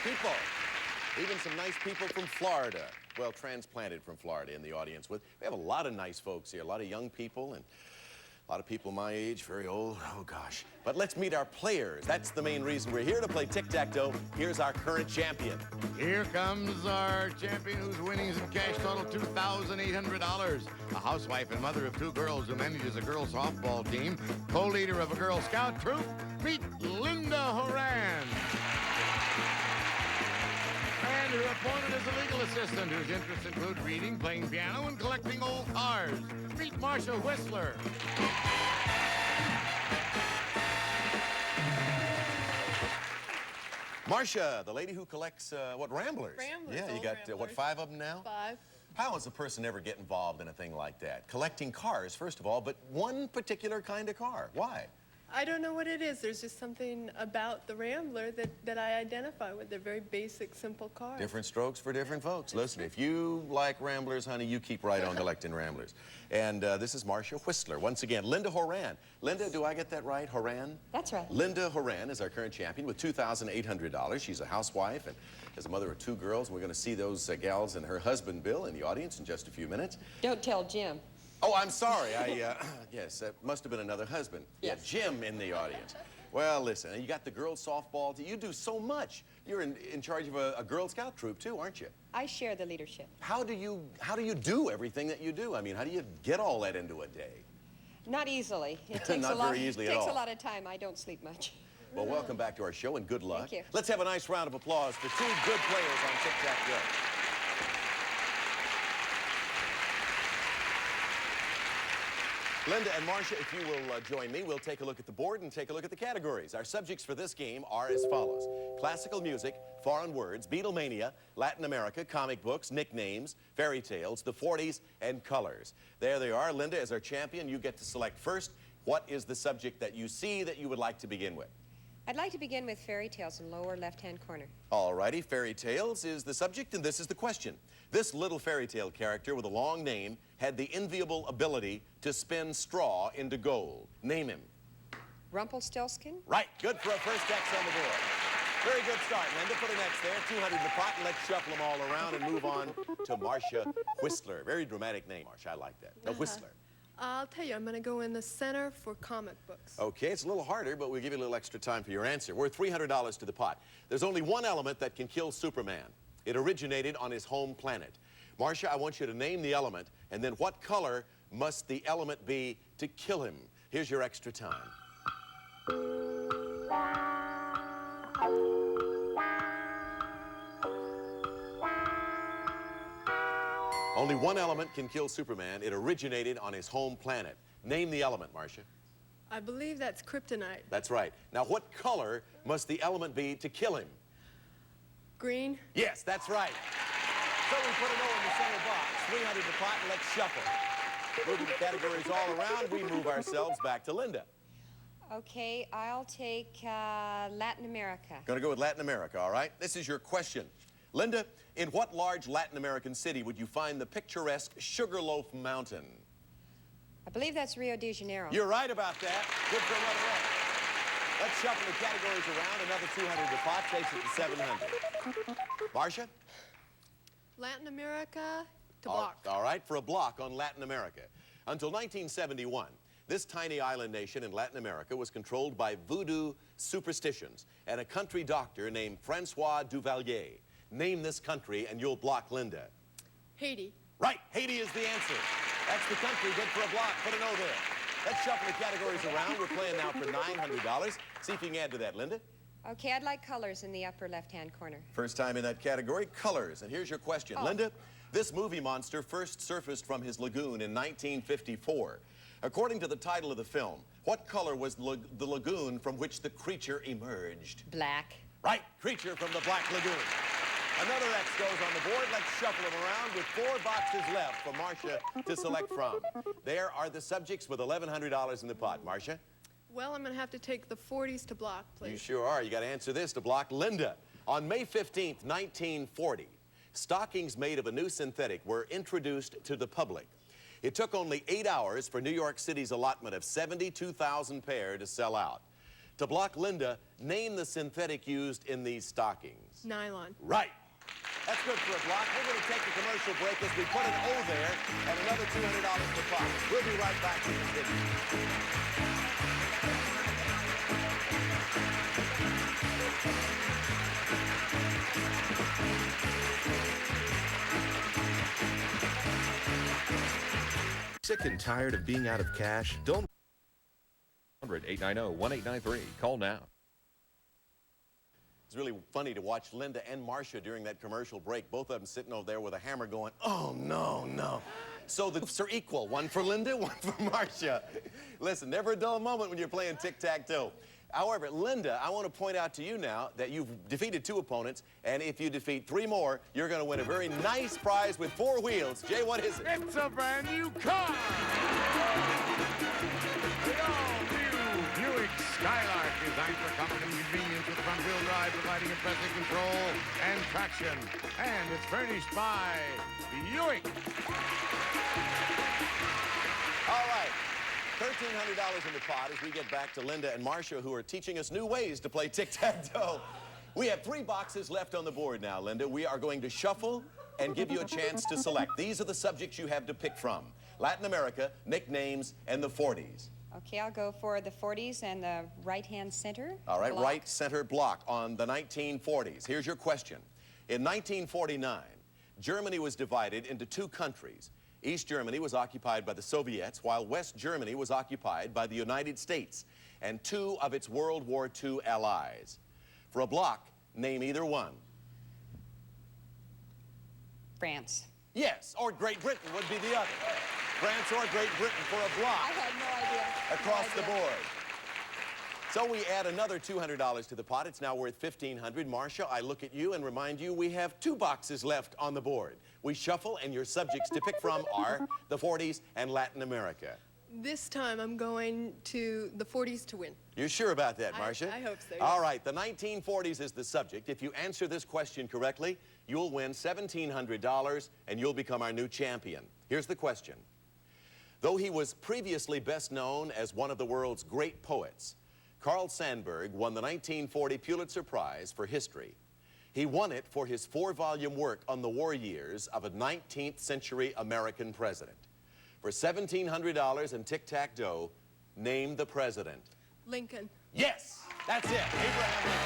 people. Even some nice people from Florida. Well, transplanted from Florida in the audience. We have a lot of nice folks here, a lot of young people, and a lot of people my age, very old. Oh, gosh. But let's meet our players. That's the main reason we're here, to play tic-tac-toe. Here's our current champion. Here comes our champion, whose winnings in cash total $2,800. A housewife and mother of two girls who manages a girls' softball team, co-leader of a Girl Scout troop. Meet Linda Horan. And her opponent is a legal assistant whose interests include reading, playing piano, and collecting old cars. Meet Marcia Whistler. Marcia, the lady who collects, what, ramblers? Ramblers, Yeah, you got, what, 5 of them now? 5. How does a person ever get involved in a thing like that? Collecting cars, first of all, but one particular kind of car. Why? I don't know what it is. There's just something about the Rambler that I identify with. They're very basic, simple cars. Different strokes for different folks. Listen, if you like ramblers, honey, you keep right on collecting ramblers. And this is Marcia Whistler. Once again, Linda Horan. Linda, do I get that right? Horan? That's right. Linda Horan is our current champion with $2,800. She's a housewife and is a mother of 2 girls. We're going to see those gals and her husband, Bill, in the audience in just a few minutes. Don't tell Jim. Oh, I'm sorry. Yes, that must have been another husband. Yes. Yeah, Jim in the audience. Well, listen, you got the girls' softball team. You do so much. You're in charge of a Girl Scout troop, too, aren't you? I share the leadership. How do you do everything that you do? I mean, how do you get all that into a day? Not easily. It takes Not a lot. very easily it at takes all. a lot of time. I don't sleep much. Well, welcome back to our show, and good luck. Thank you. Let's have a nice round of applause for 2 good players on Tic-Tac-Dough. Linda and Marcia, if you will join me, we'll take a look at the board and take a look at the categories. Our subjects for this game are as follows: classical music, foreign words, Beatlemania, Latin America, comic books, nicknames, fairy tales, the 40s, and colors. There they are. Linda, as our champion, you get to select first. What is the subject that you see that you would like to begin with? I'd like to begin with fairy tales in lower left-hand corner. All righty, fairy tales is the subject, and this is the question. This little fairy tale character with a long name had the enviable ability to spin straw into gold. Name him. Rumpelstiltskin? Right, good for a first X on the board. Very good start, Linda. Put an X there, 200 in the pot, and let's shuffle them all around and move on to Marcia Whistler. Very dramatic name, Marcia. I like that. The Whistler. I'll tell you, I'm going to go in the center for comic books. Okay, it's a little harder, but we'll give you a little extra time for your answer. Worth $300 to the pot. There's only one element that can kill Superman. It originated on his home planet. Marcia, I want you to name the element, and then what color must the element be to kill him? Here's your extra time. Only one element can kill Superman. It originated on his home planet. Name the element, Marcia. I believe that's kryptonite. That's right. Now, what color must the element be to kill him? Green? Yes, that's right. So we put an O in the center box. 300 to pot, and let's shuffle. Moving the categories all around, we move ourselves back to Linda. Okay, I'll take Latin America. Going to go with Latin America, all right? This is your question. Linda, in what large Latin American city would you find the picturesque Sugarloaf Mountain? I believe that's Rio de Janeiro. You're right about that. Good for another X. Let's shuffle the categories around. Another 200 to pot takes it to 700. Marcia? Latin America to All, block. all right, for a block on Latin America. Until 1971, this tiny island nation in Latin America was controlled by voodoo superstitions and a country doctor named Francois Duvalier. Name this country and you'll block Linda. Haiti. Right, Haiti is the answer. That's the country, good for a block. Put an O there. Let's shuffle the categories around. We're playing now for $900. See if you can add to that, Linda. Okay, I'd like colors in the upper left-hand corner. First time in that category, colors. And here's your question. Oh. Linda, this movie monster first surfaced from his lagoon in 1954. According to the title of the film, what color was the lagoon from which the creature emerged? Black. Right, creature from the Black Lagoon. Another X goes on the board. Let's shuffle them around with 4 boxes left for Marcia to select from. There are the subjects with $1,100 in the pot. Marcia? Well, I'm going to have to take the 40s to block, please. You sure are. You got to answer this to block Linda. On May 15th, 1940, stockings made of a new synthetic were introduced to the public. It took only 8 hours for New York City's allotment of 72,000 pair to sell out. To block Linda, name the synthetic used in these stockings. Nylon. Right. That's good for a block. We're going to take a commercial break as we put an O there and another $200 per pot. We'll be right back to continue. Sick and tired of being out of cash? Don't 890-1893. Call now. It's really funny to watch Linda and Marcia during that commercial break. Both of them sitting over there with a hammer going, oh, no, no. So the proofs are equal. One for Linda, one for Marcia. Listen, never a dull moment when you're playing tic-tac-toe. However, Linda, I want to point out to you now that you've defeated 2 opponents, and if you defeat 3 more, you're going to win a very nice prize with 4 wheels. Jay, what is it? It's a brand new car! The all-new Buick Skylark, designed for comfort and convenience with front-wheel drive, providing impressive control and traction. And it's furnished by Buick. All right. $1,300 in the pot as we get back to Linda and Marcia, who are teaching us new ways to play tic-tac-toe. We have 3 boxes left on the board now, Linda. We are going to shuffle and give you a chance to select. These are the subjects you have to pick from: Latin America, nicknames, and the 40s. Okay, I'll go for the 40s and the right-hand center. All right, block. right center block on the 1940s. Here's your question. In 1949, Germany was divided into 2 countries. East Germany was occupied by the Soviets, while West Germany was occupied by the United States and 2 of its World War II allies. For a block, name either one. France. Yes, or Great Britain would be the other. France or Great Britain for a block I had no idea. across the board. So we add another $200 to the pot. It's now worth $1,500. Marcia, I look at you and remind you we have 2 boxes left on the board. We shuffle, and your subjects to pick from are the 40s and Latin America. This time I'm going to the 40s to win. You're sure about that, Marcia? I hope so, yes. All right, the 1940s is the subject. If you answer this question correctly, you'll win $1,700, and you'll become our new champion. Here's the question. Though he was previously best known as one of the world's great poets, Carl Sandburg won the 1940 Pulitzer Prize for History. He won it for his 4-volume work on the war years of a 19th century American president. For $1,700 and tic-tac-toe, name the president. Lincoln. Yes, that's it, Abraham Lincoln.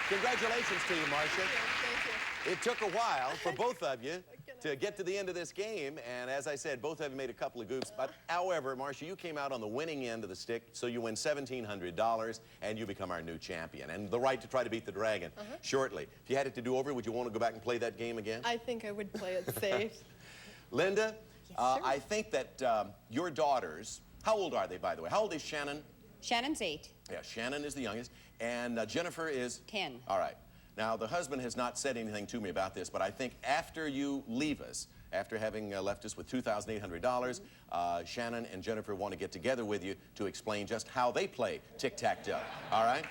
Congratulations to you, Marcia. Thank you. It took a while for both of you to get to the end of this game, and as I said, both of you made a couple of goofs, but however, Marcia, you came out on the winning end of the stick, so you win $1,700, and you become our new champion, and the right to try to beat the dragon shortly. If you had it to do over, would you want to go back and play that game again? I think I would play it safe. Linda, Yes, sir. I think that your daughters, how old are they, by the way? How old is Shannon? Shannon's 8. Yeah, Shannon is the youngest, and Jennifer is? 10. All right. Now, the husband has not said anything to me about this, but I think after you leave us, after having left us with $2,800, Shannon and Jennifer want to get together with you to explain just how they play tic-tac-toe, all right?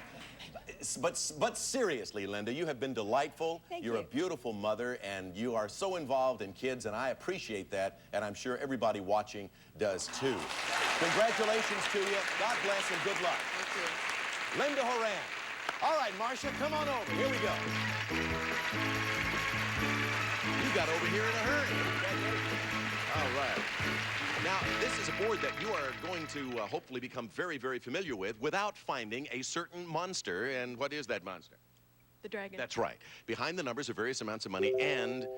But seriously, Linda, you have been delightful. Thank You're you. a beautiful mother, and you are so involved in kids, and I appreciate that, and I'm sure everybody watching does too. Congratulations to you. God bless and good luck. Thank you. Linda Horan. All right, Marcia, come on over. Here we go. You got over here in a hurry. All right. Now, this is a board that you are going to hopefully become very, very familiar with without finding a certain monster. And what is that monster? The dragon. That's right. Behind the numbers are various amounts of money and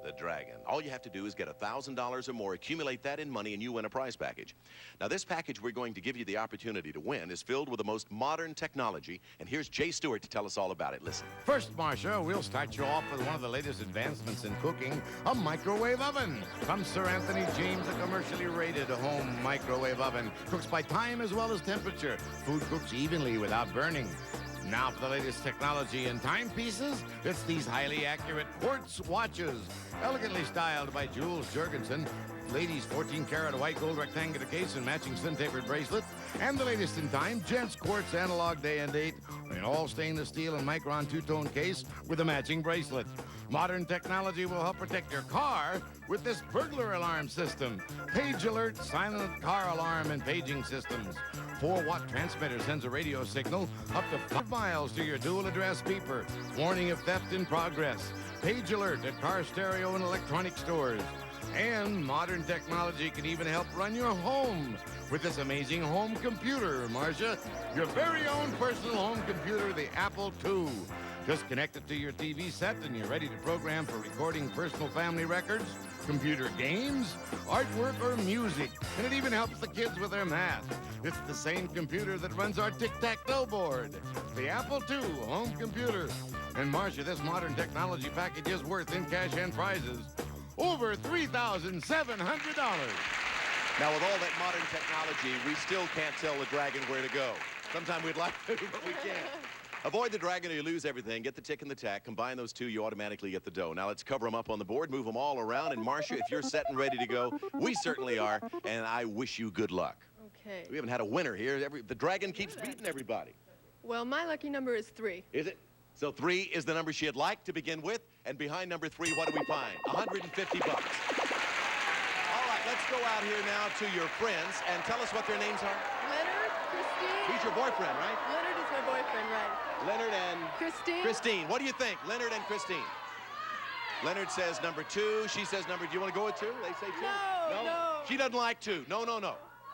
the dragon. All you have to do is get $1,000 or more, accumulate that in money, and you win a prize package. Now, this package we're going to give you the opportunity to win is filled with the most modern technology, and here's Jay Stewart to tell us all about it. Listen. First, Marcia, we'll start you off with one of the latest advancements in cooking, a microwave oven. From Sir Anthony James, a commercially rated home microwave oven. Cooks by time as well as temperature. Food cooks evenly without burning. Now for the latest technology in timepieces, it's these highly accurate quartz watches. Elegantly styled by Jules Jurgensen. Ladies' 14-karat white gold rectangular case and matching slim-tapered bracelet. And the latest in time, gents quartz analog day and date in all stainless steel and micron two-tone case with a matching bracelet. Modern technology will help protect your car with this burglar alarm system. Page alert, silent car alarm, and paging systems. 4-watt transmitter sends a radio signal up to 5 miles to your dual address beeper. Warning of theft in progress. Page alert at car stereo and electronic stores. And modern technology can even help run your home with this amazing home computer, Marcia. Your very own personal home computer, the Apple II. Just connect it to your TV set and you're ready to program for recording personal family records, computer games, artwork, or music. And it even helps the kids with their math. It's the same computer that runs our Tic Tac Dough board. The Apple II home computer. And Marcia, this modern technology package is worth in cash and prizes over $3,700. Now, with all that modern technology, we still can't tell the dragon where to go. Sometime we'd like to, but we can't. Avoid the dragon or you lose everything. Get the tick and the tack. Combine those two, you automatically get the dough. Now, let's cover them up on the board, move them all around. And, Marcia, if you're set and ready to go, we certainly are, and I wish you good luck. Okay. We haven't had a winner here. The dragon keeps beating everybody. Well, my lucky number is 3. Is it? So 3 is the number she'd like to begin with. And behind number 3, what do we find? $150. All right, let's go out here now to your friends and tell us what their names are. Leonard, Christine. He's your boyfriend, right? Leonard is my boyfriend, right? Leonard and... Christine. Christine. What do you think? Leonard and Christine. Leonard says number 2. She says number... Do you want to go with 2? They say 2. No. She doesn't like 2. No.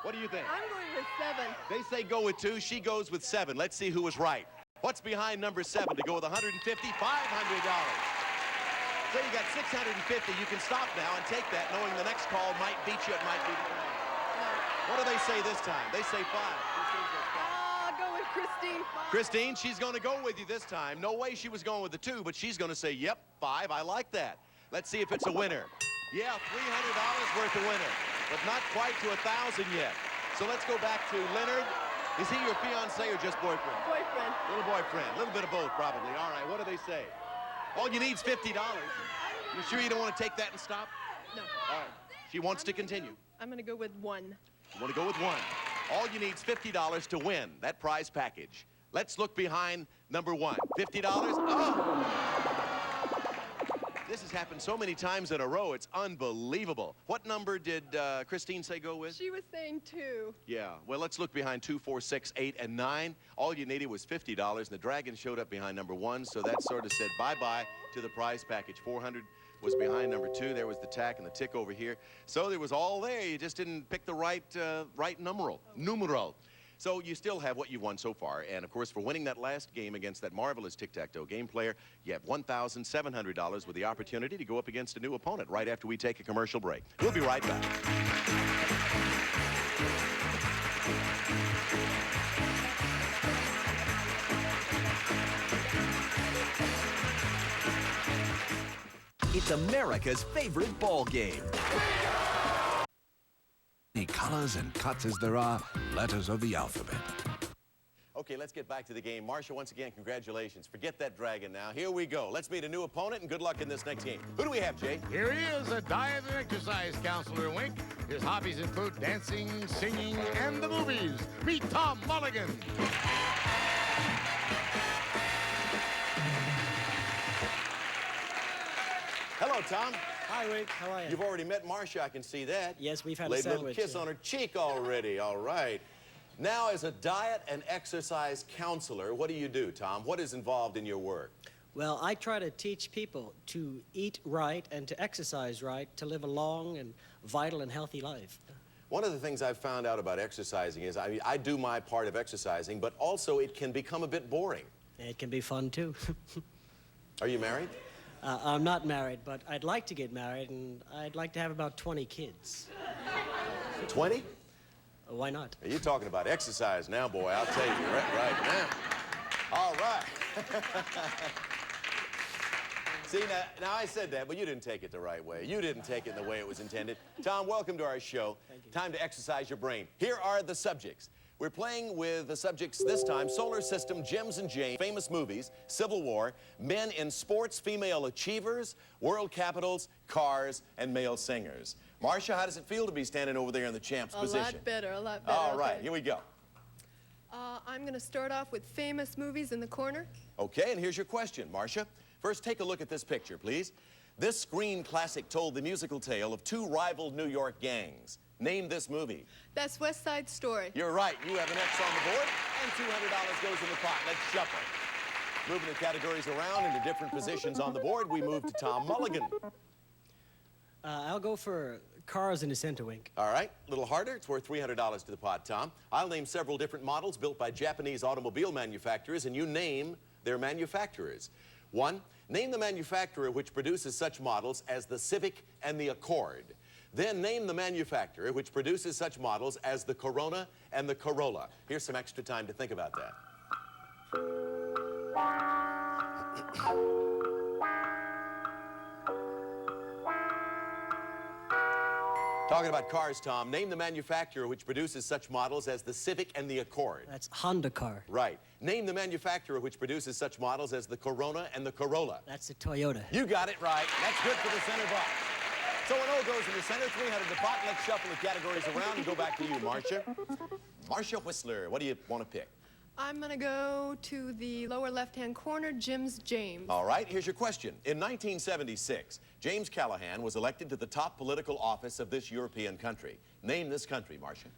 What do you think? I'm going with 7. They say go with 2. She goes with 7. Let's see who was right. What's behind number 7 to go with $150? $500. So you got $650. You can stop now and take that, knowing the next call might beat you. It might be the grand. What do they say this time? They say 5. I'll go with Christine. 5. Christine, she's going to go with you this time. No way she was going with the 2, but she's going to say, yep, 5. I like that. Let's see if it's a winner. Yeah, $300 worth of winner, but not quite to 1,000 yet. So let's go back to Leonard. Is he your fiancé or just boyfriend? Boyfriend. Little boyfriend. A little bit of both, probably. All right, what do they say? All you need is $50. You sure you don't want to take that and stop? No. All right. She wants to continue. I'm going to go with 1. You want to go with 1. All you need is $50 to win that prize package. Let's look behind number 1. $50. Oh! This has happened so many times in a row. It's unbelievable. What number did Christine say go with? She was saying 2. Yeah. Well, let's look behind 2, 4, 6, 8, and 9. All you needed was $50, and the dragon showed up behind number 1, so that sort of said bye-bye to the prize package. 400 was behind number 2. There was the tack and the tick over here. So there was all there. You just didn't pick the right numeral. So you still have what you've won so far. And, of course, for winning that last game against that marvelous tic-tac-toe game player, you have $1,700 with the opportunity to go up against a new opponent right after we take a commercial break. We'll be right back. It's America's favorite ball game. Many colors and cuts as there are letters of the alphabet. Okay, let's get back to the game. Marcia, once again, congratulations. Forget that dragon now. Here we go. Let's meet a new opponent, and good luck in this next game. Who do we have, Jay? Here he is, a diet and exercise counselor, Wink. His hobbies include dancing, singing, and the movies. Meet Tom Mulligan. Hello, Tom. Hi, Rick. How are you? You've already met Marcia, I can see that. Yes, we've had a Laid a little sandwich. kiss on her cheek already. All right. Now, as a diet and exercise counselor, what do you do, Tom? What is involved in your work? Well, I try to teach people to eat right and to exercise right to live a long and vital and healthy life. One of the things I've found out about exercising is I do my part of exercising, but also it can become a bit boring. It can be fun, too. Are you married? I'm not married, but I'd like to get married, and I'd like to have about 20 kids. 20? Why not? You're talking about exercise now, boy. I'll tell you right now. All right. See, now I said that, but you didn't take it the right way. You didn't take it in the way it was intended. Tom, welcome to our show. Thank you. Time to exercise your brain. Here are the subjects. We're playing with the subjects this time: solar system, Gems and Jane, famous movies, Civil War, men in sports, female achievers, world capitals, cars, and male singers. Marcia, how does it feel to be standing over there in the champ's position? A lot better, a lot better. All right, okay. here we go. I'm going to start off with famous movies in the corner. Okay, and here's your question, Marcia. First, take a look at this picture, please. This screen classic told the musical tale of two rival New York gangs. Name this movie. That's West Side Story. You're right. You have an X on the board, and $200 goes in the pot. Let's shuffle. Moving the categories around into different positions on the board, we move to Tom Mulligan. I'll go for Cars in the Center Wink. All right, a little harder. It's worth $300 to the pot, Tom. I'll name several different models built by Japanese automobile manufacturers, and you name their manufacturers. 1, name the manufacturer which produces such models as the Civic and the Accord. Then name the manufacturer which produces such models as the Corona and the Corolla. Here's some extra time to think about that. Talking about cars, Tom, name the manufacturer which produces such models as the Civic and the Accord. That's Honda car. Right. Name the manufacturer which produces such models as the Corona and the Corolla. That's a Toyota. You got it right. That's good for the center box. So an O goes in the center, 300 the pot. Let's shuffle the categories around and go back to you, Marcia. Marcia Whistler, what do you want to pick? I'm going to go to the lower left-hand corner, Jim's James. All right, here's your question. In 1976, James Callahan was elected to the top political office of this European country. Name this country, Marcia.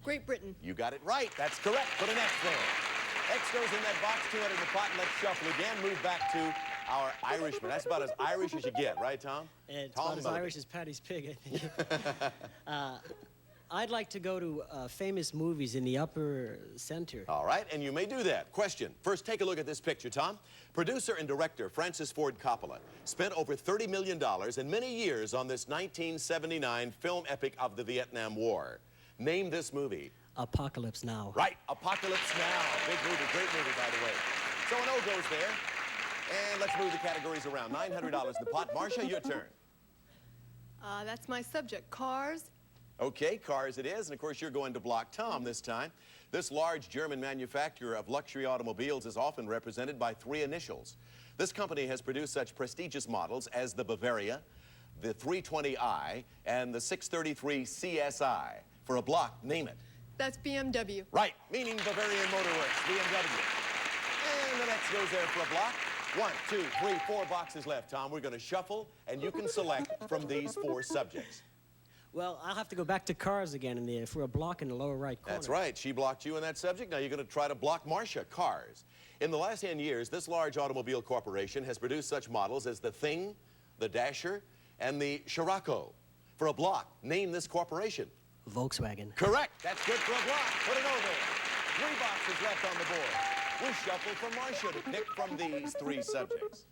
Great Britain. You got it right. That's correct. Put an X there. X goes in that box, 200 in the pot, and let's shuffle again. Move back to our Irishman. That's about as Irish as you get, right, Tom? It's Tom about as Mulligan. Irish as Paddy's Pig, I think. I'd like to go to famous movies in the upper center. All right, and you may do that. Question. First, take a look at this picture, Tom. Producer and director Francis Ford Coppola spent over $30 million and many years on this 1979 film epic of the Vietnam War. Name this movie. Apocalypse Now. Right, Apocalypse Now. Big movie, great movie, by the way. So an O goes there. And let's move the categories around. $900 in the pot. Marcia, your turn. That's my subject, cars. Okay, cars it is, and of course you're going to block Tom this time. This large German manufacturer of luxury automobiles is often represented by 3 initials. This company has produced such prestigious models as the Bavaria, the 320i, and the 633 CSI. For a block, name it. That's BMW. Right, meaning Bavarian Motor Works, BMW. And the next goes there for a block. 1, 2, 3, 4 boxes left, Tom. We're going to shuffle, and you can select from these 4 subjects. Well, I'll have to go back to cars again for a block in the lower right corner. That's right. She blocked you in that subject. Now you're going to try to block Marcia, cars. In the last 10 years, this large automobile corporation has produced such models as the Thing, the Dasher, and the Scirocco. For a block, name this corporation. Volkswagen. Correct. That's good for a block. Put it over. 3 boxes left on the board. We shuffle for Marcia to pick from these 3 subjects.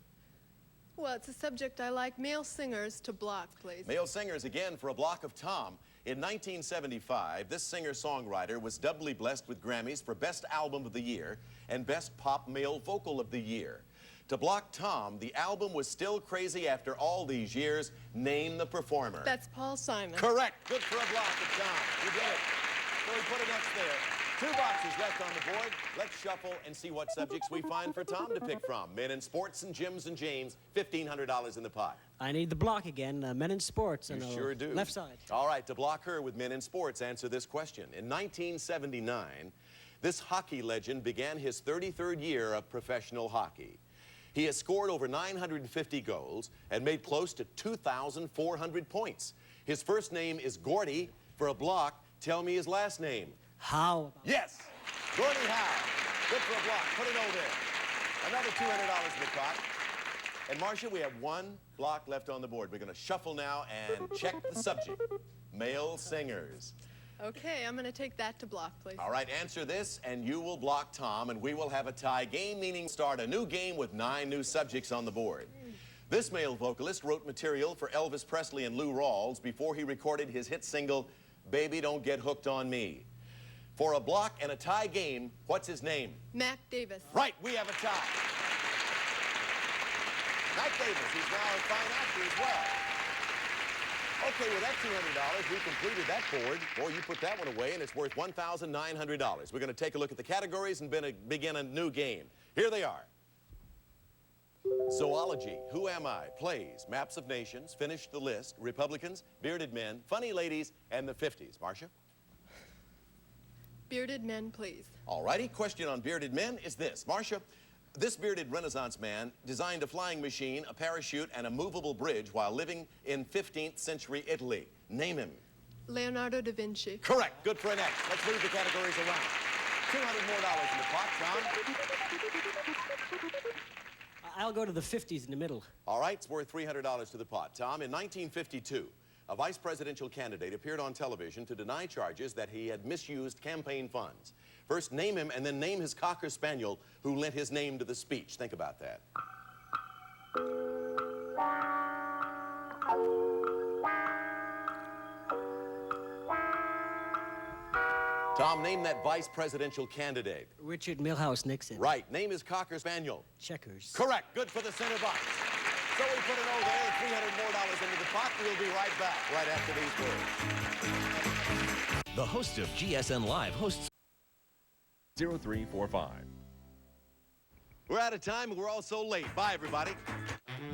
Well, it's a subject I like. Male singers to block, please. Male singers again for a block of Tom. In 1975, this singer-songwriter was doubly blessed with Grammys for Best Album of the Year and Best Pop Male Vocal of the Year. To block Tom, the album was still crazy after all these years. Name the performer. That's Paul Simon. Correct. Good for a block of Tom. You did it. So we put an X there. 2 boxes left on the board. Let's shuffle and see what subjects we find for Tom to pick from. Men in Sports and Jims and James, $1,500 in the pot. I need the block again. Men in Sports. You on the sure do. left side. All right, to block her with Men in Sports, answer this question. In 1979, this hockey legend began his 33rd year of professional hockey. He has scored over 950 goals and made close to 2,400 points. His first name is Gordy. For a block, tell me his last name. How? Yes, Gordy Howe. Good for a block. Put it over there. Another $200 in the pot. And Marcia, we have 1 block left on the board. We're going to shuffle now and check the subject. Male singers. Okay, I'm going to take that to block, please. All right, answer this, and you will block Tom, and we will have a tie game, meaning start a new game with 9 new subjects on the board. This male vocalist wrote material for Elvis Presley and Lou Rawls before he recorded his hit single, Baby Don't Get Hooked on Me. For a block and a tie game, what's his name? Mac Davis. Right, we have a tie. Mac Davis, he's now a fine actor as well. Okay, with that $200, we completed that board. Boy, you put that one away, and it's worth $1,900. We're going to take a look at the categories and begin a new game. Here they are. Zoology, Who Am I, Plays, Maps of Nations, Finish the List, Republicans, Bearded Men, Funny Ladies, and the 50s. Marcia? Bearded men, please. All righty, question on bearded men is this. Marcia, This bearded Renaissance man designed a flying machine, a parachute, and a movable bridge while living in 15th century Italy. Name him. Leonardo da Vinci. Correct. Good for an X. Let's move the categories around. $200 more in the pot. Tom? I'll go to the 50s in the middle. All right, it's worth $300 to the pot. Tom, in 1952, a vice presidential candidate appeared on television to deny charges that he had misused campaign funds. First, name him, and then name his Cocker Spaniel who lent his name to the speech. Think about that. Tom, name that vice presidential candidate. Richard Milhouse Nixon. Right. Name his Cocker Spaniel. Checkers. Correct. Good for the center box. So we put an O there and $300 more into the pot. We'll be right back right after these words. The host of GSN Live hosts 0345. We're out of time and we're all so late. Bye, everybody.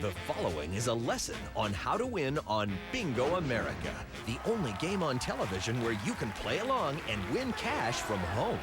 The following is a lesson on how to win on Bingo America, the only game on television where you can play along and win cash from home.